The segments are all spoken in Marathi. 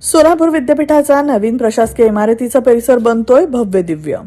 सोलापूर विद्यापीठाचा नवीन प्रशासकीय इमारतीचा परिसर बनतोय भव्य दिव्य।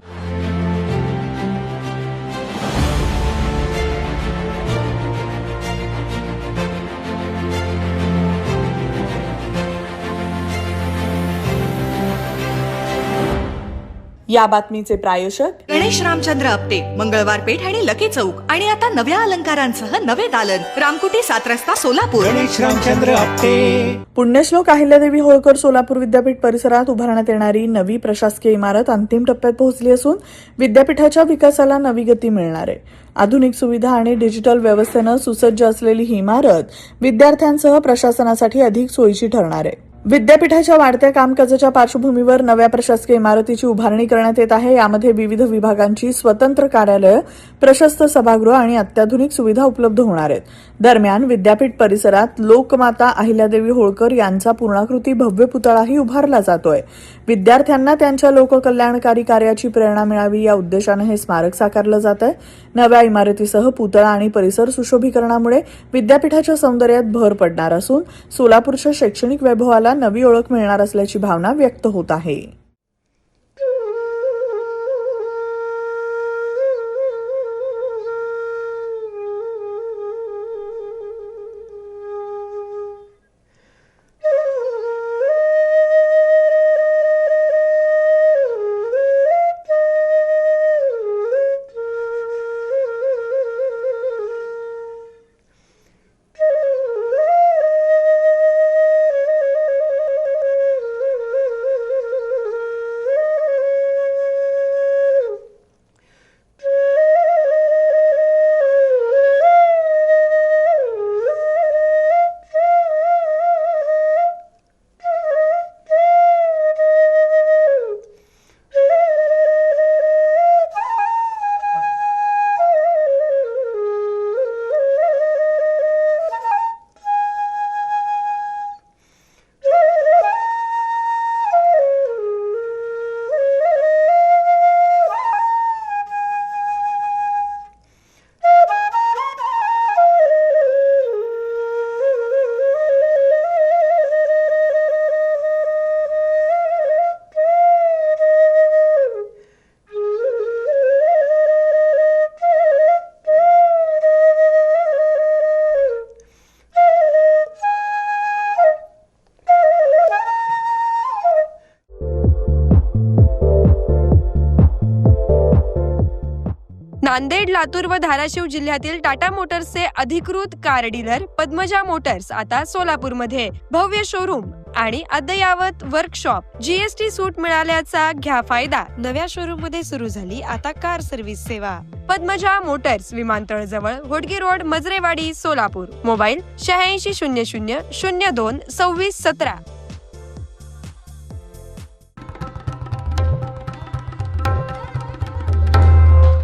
या बातमीचे प्रायोजक गणेश रामचंद्र आपटे, मंगळवार पेठ आणि लकी चौक आणि आता नव्या अलंकारांसह नवे दालन, रामकुटी 7 रस्ता सोलापूर। गणेश रामचंद्र आपटे। पुण्यश्लोक अहिल्यादेवी होळकर सोलापूर विद्यापीठ परिसरात उभारण्यात येणारी नवी प्रशासकीय इमारत अंतिम टप्प्यात पोहोचली असून विद्यापीठाच्या विकासाला नवी गती मिळणार आहे। आधुनिक सुविधा आणि डिजिटल व्यवस्थेनं सुसज्ज असलेली ही इमारत विद्यार्थ्यांसह प्रशासनासाठी अधिक सोयीची ठरणार आहे। विद्यापीठाच्या वाढत्या कामकाजाच्या पार्श्वभूमीवर नव्या प्रशासकीय इमारतीची उभारणी करण्यात येत आहे। यामध्ये विविध विभागांची स्वतंत्र कार्यालय, प्रशस्त सभागृह आणि अत्याधुनिक सुविधा उपलब्ध होणार आहेत। दरम्यान विद्यापीठ परिसरात लोकमाता अहिल्यादेवी होळकर यांचा पूर्णाकृती भव्य पुतळाही उभारला जातोय। विद्यार्थ्यांना त्यांच्या लोककल्याणकारी कार्याची प्रेरणा मिळावी या उद्देशाने हे स्मारक साकारलं जात आहे। नव्या इमारतीसह पुतळा आणि परिसर सुशोभीकरणामुळे विद्यापीठाच्या सौंदर्यात भर पडणार असून सोलापूरच्या शैक्षणिक वैभवाला नवी ओळख मिळणार असल्याची भावना व्यक्त होत आहे। नांदेड, लातूर व धाराशिव जिल्ह्यातील टाटा मोटर्सचे अधिकृत कार डीलर पद्मजा मोटर्स आता सोलापूरमध्ये भव्य शोरूम आणि अद्ययावत वर्कशॉप, जीएसटी सूट मिळाल्याचा घ्या फायदा। नव्या शोरूम मध्ये सुरू झाली आता कार सर्व्हिस सेवा। पद्मजा मोटर्स, विमानतळ जवळ, होडगी रोड, मजरेवाडी, सोलापूर। मोबाईल 8600 02 26 17।